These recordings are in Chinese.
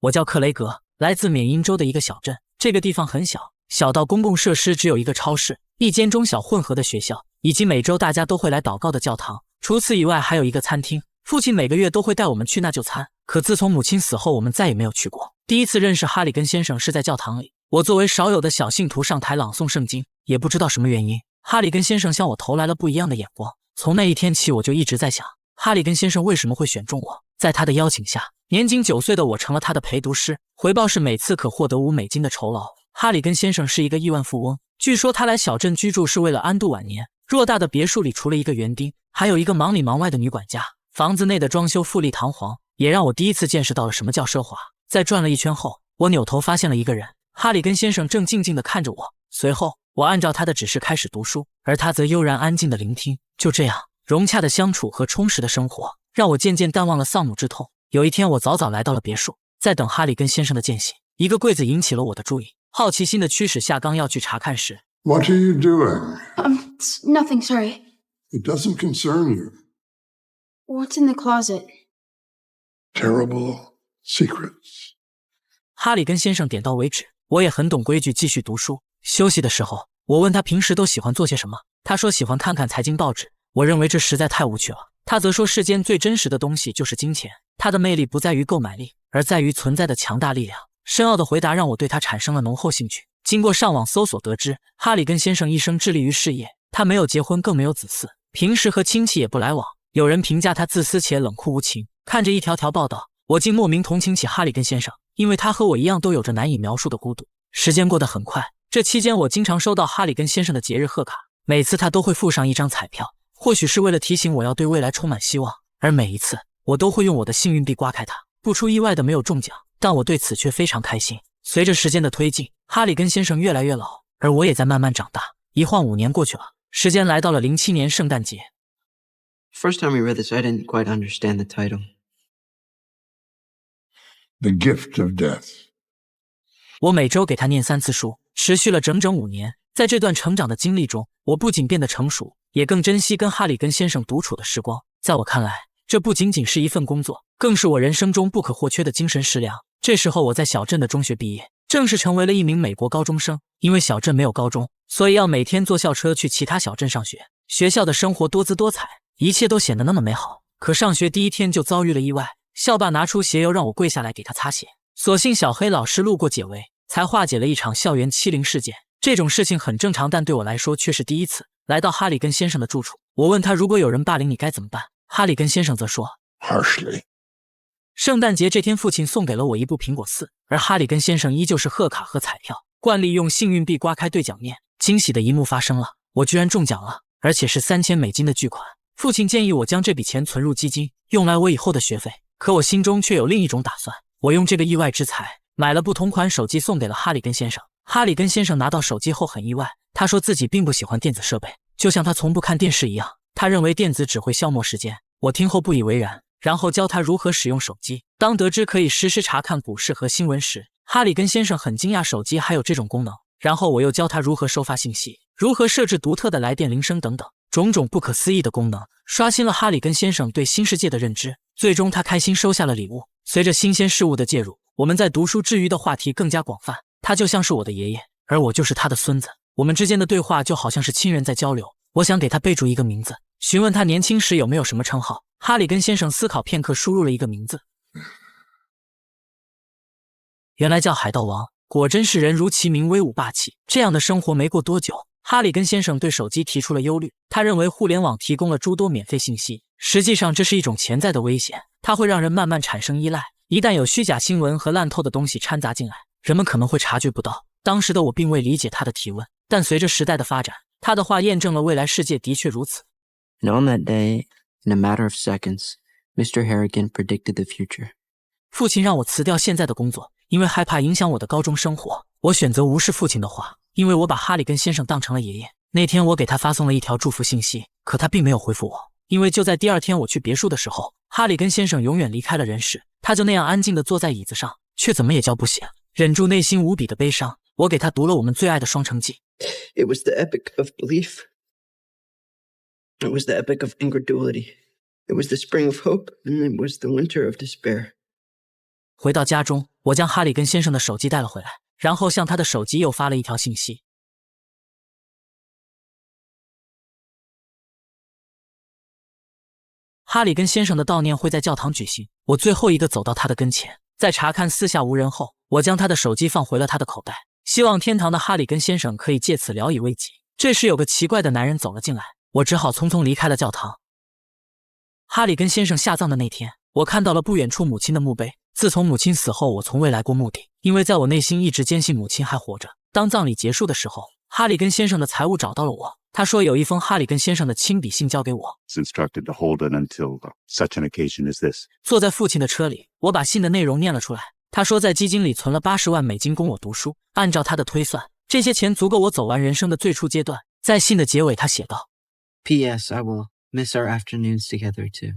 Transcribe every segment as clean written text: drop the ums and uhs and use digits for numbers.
我叫克雷格，来自缅因州的一个小镇。这个地方很小，小到公共设施只有一个超市、一间中小混合的学校，以及每周大家都会来祷告的教堂。除此以外，还有一个餐厅。父亲每个月都会带我们去那就餐，可自从母亲死后，我们再也没有去过。第一次认识哈里根先生是在教堂里，我作为少有的小信徒上台朗诵圣经，也不知道什么原因，哈里根先生向我投来了不一样的眼光。从那一天起，我就一直在想，哈里根先生为什么会选中我？在他的邀请下，年仅9岁的我成了他的陪读师，回报是每次可获得$5的酬劳。哈里根先生是一个亿万富翁，据说他来小镇居住是为了安度晚年。偌大的别墅里，除了一个园丁，还有一个忙里忙外的女管家。房子内的装修富丽堂皇，也让我第一次见识到了什么叫奢华。在转了一圈后，我扭头发现了一个人，哈里根先生正静静地看着我。随后，我按照他的指示开始读书，而他则悠然安静地聆听。就这样，融洽的相处和充实的生活，让我渐渐淡忘了丧母之痛。有一天，我早早来到了别墅，在等哈里根先生的间隙，一个柜子引起了我的注意。好奇心的驱使下，刚要去查看时 What are you doing? Nothing, sorry. It doesn't concern you. What's in the closet? Terrible secrets. 哈里根先生点到为止。我也很懂规矩，继续读书。休息的时候，我问他平时都喜欢做些什么，他说喜欢看看财经报纸。我认为这实在太无趣了。他则说世间最真实的东西就是金钱，它的魅力不在于购买力，而在于存在的强大力量。深奥的回答让我对他产生了浓厚兴趣。经过上网搜索得知，哈里根先生一生致力于事业，他没有结婚，更没有子嗣，平时和亲戚也不来往。有人评价他自私且冷酷无情。看着一条条报道，我竟莫名同情起哈里根先生，因为他和我一样都有着难以描述的孤独。时间过得很快，这期间我经常收到哈里根先生的节日贺卡，每次他都会附上一张彩票，或许是为了提醒我要对未来充满希望，而每一次我都会用我的幸运币刮开它。不出意外的没有中奖，但我对此却非常开心。随着时间的推进，哈里根先生越来越老，而我也在慢慢长大。一晃5年过去了，时间来到了07年圣诞节。First time we read this, I didn't quite understand the title. The gift of death. 我每周给他念3次书，持续了整整5年。在这段成长的经历中，我不仅变得成熟，也更珍惜跟哈里根先生独处的时光。在我看来，这不仅仅是一份工作，更是我人生中不可或缺的精神食粮。这时候我在小镇的中学毕业，正式成为了一名美国高中生。因为小镇没有高中，所以要每天坐校车去其他小镇上学。学校的生活多姿多彩，一切都显得那么美好。可上学第一天就遭遇了意外，校霸拿出鞋油让我跪下来给他擦鞋，所幸小黑老师路过解围，才化解了一场校园欺凌事件。这种事情很正常，但对我来说却是第一次。来到哈里根先生的住处，我问他，如果有人霸凌你该怎么办？哈里根先生则说 Harshly. 圣诞节这天，父亲送给了我一部苹果4，而哈里根先生依旧是贺卡和彩票。惯例用幸运币刮开兑奖面，惊喜的一幕发生了，我居然中奖了，而且是$3000的巨款。父亲建议我将这笔钱存入基金，用来我以后的学费。可我心中却有另一种打算，我用这个意外之财买了不同款手机送给了哈里根先生。哈里根先生拿到手机后很意外，他说自己并不喜欢电子设备，就像他从不看电视一样，他认为电子只会消磨时间。我听后不以为然，然后教他如何使用手机。当得知可以实时查看股市和新闻时，哈里根先生很惊讶手机还有这种功能。然后我又教他如何收发信息，如何设置独特的来电铃声等等，种种不可思议的功能，刷新了哈里根先生对新世界的认知。最终他开心收下了礼物。随着新鲜事物的介入，我们在读书之余的话题更加广泛。他就像是我的爷爷，而我就是他的孙子。我们之间的对话就好像是亲人在交流。我想给他备注一个名字，询问他年轻时有没有什么称号。哈里根先生思考片刻，输入了一个名字，原来叫海盗王。果真是人如其名，威武霸气。这样的生活没过多久，哈里根先生对手机提出了忧虑。他认为互联网提供了诸多免费信息，实际上这是一种潜在的危险，它会让人慢慢产生依赖。一旦有虚假新闻和烂透的东西掺杂进来，人们可能会察觉不到。当时的我并未理解他的提问，但随着时代的发展，他的话验证了未来世界的确如此。 And on that day, in a matter of seconds, Mr. Harrigan predicted the future. 父亲让我辞掉现在的工作，因为害怕影响我的高中生活。我选择无视父亲的话，因为我把哈里根先生当成了爷爷。那天我给他发送了一条祝福信息，可他并没有回复我，因为就在第2天我去别墅的时候，哈里根先生永远离开了人世。他就那样安静地坐在椅子上，却怎么也叫不醒。忍住内心无比的悲伤，我给他读了我们最爱的双城记。 It was the epic of belief. It was the epic of incredulity. It was the spring of hope, and it was the winter of despair. 回到家中，我将哈里根先生的手机带了回来，然后向他的手机又发了一条信息。哈里根先生的悼念会在教堂举行，我最后一个走到他的跟前，在查看四下无人后，我将他的手机放回了他的口袋，希望天堂的哈里根先生可以借此聊以慰藉。这时有个奇怪的男人走了进来，我只好匆匆离开了教堂。哈里根先生下葬的那天，我看到了不远处母亲的墓碑。自从母亲死后，我从未来过墓地，因为在我内心一直坚信母亲还活着。当葬礼结束的时候，哈里根先生的财务找到了我，他说有一封哈里根先生的亲笔信交给我 instructed to hold it until such an occasion as this. 坐在父亲的车里，我把信的内容念了出来。他说在基金里存了80万美金供我读书，按照他的推算，这些钱足够我走完人生的最初阶段。在信的结尾，他写道 P.S. I will miss our afternoons together too.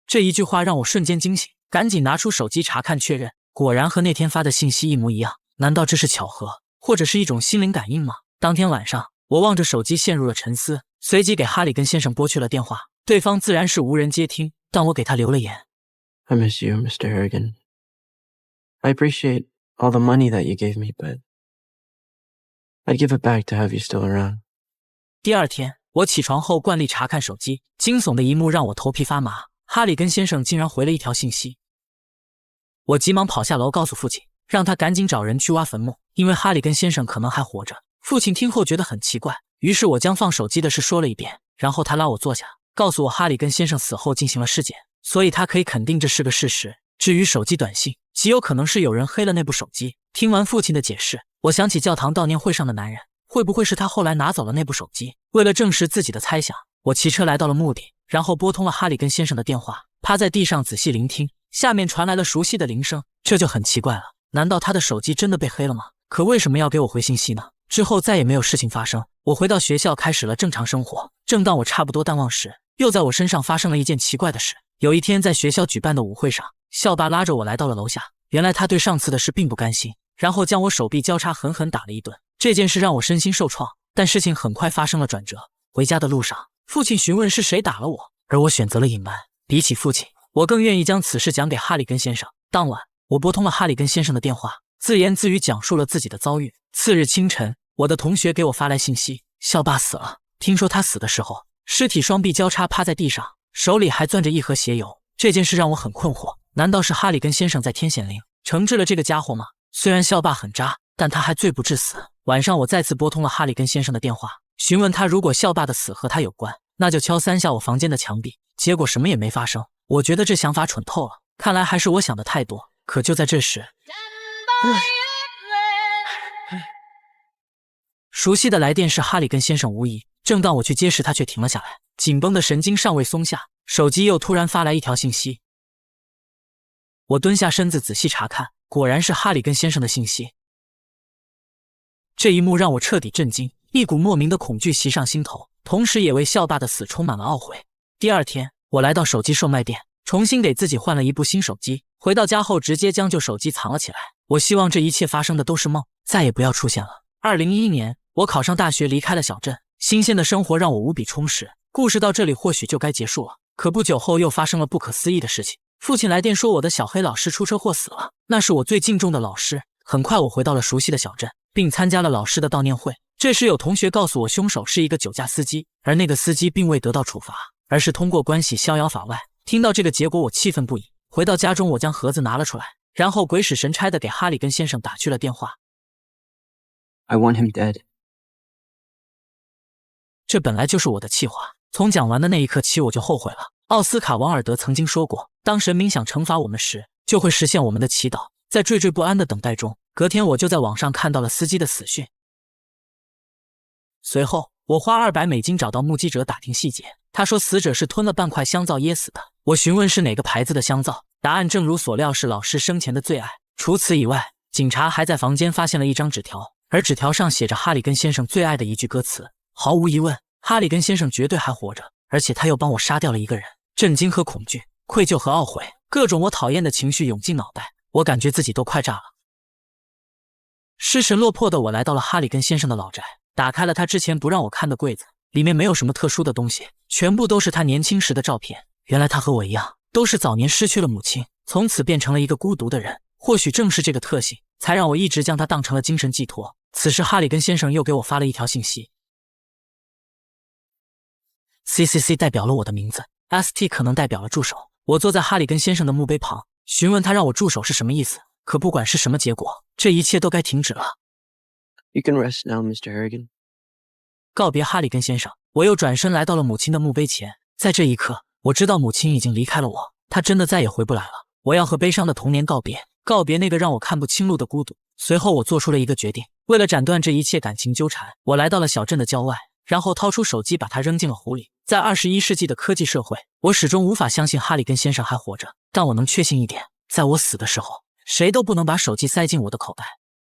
这一句话让我瞬间惊醒，赶紧拿出手机查看确认，果然和那天发的信息一模一样。难道这是巧合，或者是一种心灵感应吗？当天晚上，我望着手机陷入了沉思，随即给哈里根先生拨去了电话，对方自然是无人接听，但我给他留了言。 I miss you, Mr. Harrigan. I appreciate all the money that you gave me, but I'd give it back to have you still around. 第二天，我起床后惯例查看手机，惊悚的一幕让我头皮发麻。哈里根先生竟然回了一条信息。我急忙跑下楼告诉父亲，让他赶紧找人去挖坟墓，因为哈里根先生可能还活着。父亲听后觉得很奇怪，于是我将放手机的事说了一遍，然后他拉我坐下，告诉我哈里根先生死后进行了尸检，所以他可以肯定这是个事实。至于手机短信，极有可能是有人黑了那部手机。听完父亲的解释，我想起教堂悼念会上的男人，会不会是他后来拿走了那部手机？为了证实自己的猜想，我骑车来到了墓地，然后拨通了哈里根先生的电话，趴在地上仔细聆听，下面传来了熟悉的铃声。这就很奇怪了，难道他的手机真的被黑了吗？可为什么要给我回信息呢？之后再也没有事情发生，我回到学校开始了正常生活。正当我差不多淡忘时，又在我身上发生了一件奇怪的事。有一天在学校举办的舞会上，校霸拉着我来到了楼下，原来他对上次的事并不甘心，然后将我手臂交叉狠狠打了一顿。这件事让我身心受创，但事情很快发生了转折。回家的路上，父亲询问是谁打了我，而我选择了隐瞒。比起父亲，我更愿意将此事讲给哈里根先生。当晚，我拨通了哈里根先生的电话，自言自语讲述了自己的遭遇。次日清晨，我的同学给我发来信息，校霸死了。听说他死的时候，尸体双臂交叉趴在地上，手里还攥着一盒鞋油。这件事让我很困惑，难道是哈里根先生在天显灵，惩治了这个家伙吗？虽然校霸很渣，但他还罪不至死。晚上我再次拨通了哈里根先生的电话，询问他如果校霸的死和他有关，那就敲3下我房间的墙壁。结果什么也没发生。我觉得这想法蠢透了，看来还是我想的太多。可就在这时，熟悉的来电是哈里根先生无疑。正当我去接时，他却停了下来，紧绷的神经尚未松下，手机又突然发来一条信息。我蹲下身子仔细查看，果然是哈里根先生的信息。这一幕让我彻底震惊，一股莫名的恐惧袭上心头，同时也为校霸的死充满了懊悔。第二天，我来到手机售卖店，重新给自己换了一部新手机。回到家后，直接将旧手机藏了起来。我希望这一切发生的都是梦，再也不要出现了。2011年，我考上大学，离开了小镇，新鲜的生活让我无比充实。故事到这里或许就该结束了，可不久后又发生了不可思议的事情。父亲来电说我的小黑老师出车祸死了，那是我最敬重的老师。很快我回到了熟悉的小镇，并参加了老师的悼念会。这时有同学告诉我，凶手是一个酒驾司机，而那个司机并未得到处罚，而是通过关系逍遥法外。听到这个结果，我气愤不已。回到家中，我将盒子拿了出来，然后鬼使神差地给哈里根先生打去了电话。I want him dead. 这本来就是我的气话，从讲完的那一刻起，我就后悔了。奥斯卡·王尔德曾经说过，当神明想惩罚我们时，就会实现我们的祈祷。在惴惴不安的等待中，隔天我就在网上看到了司机的死讯。随后，我花200美金找到目击者打听细节，他说死者是吞了半块香皂噎死的。我询问是哪个牌子的香皂，答案正如所料是老师生前的最爱。除此以外，警察还在房间发现了一张纸条，而纸条上写着哈里根先生最爱的一句歌词。毫无疑问，哈里根先生绝对还活着，而且他又帮我杀掉了一个人。震惊和恐惧，愧疚和懊悔，各种我讨厌的情绪涌进脑袋，我感觉自己都快炸了。失神落魄的我来到了哈里根先生的老宅，打开了他之前不让我看的柜子，里面没有什么特殊的东西，全部都是他年轻时的照片。原来他和我一样，都是早年失去了母亲，从此变成了一个孤独的人。或许正是这个特性，才让我一直将他当成了精神寄托。此时，哈里根先生又给我发了一条信息 ，CCC 代表了我的名字 ，ST 可能代表了助手。我坐在哈里根先生的墓碑旁，询问他让我助手是什么意思。可不管是什么结果，这一切都该停止了。You can rest now, Mr. Harrigan. 告别哈里根先生，我又转身来到了母亲的墓碑前。在这一刻，我知道母亲已经离开了我，她真的再也回不来了。我要和悲伤的童年告别，告别那个让我看不清路的孤独。随后，我做出了一个决定，为了斩断这一切感情纠缠，我来到了小镇的郊外，然后掏出手机把它扔进了湖里。在21世纪的科技社会，我始终无法相信哈里根先生还活着，但我能确信一点，在我死的时候，谁都不能把手机塞进我的口袋。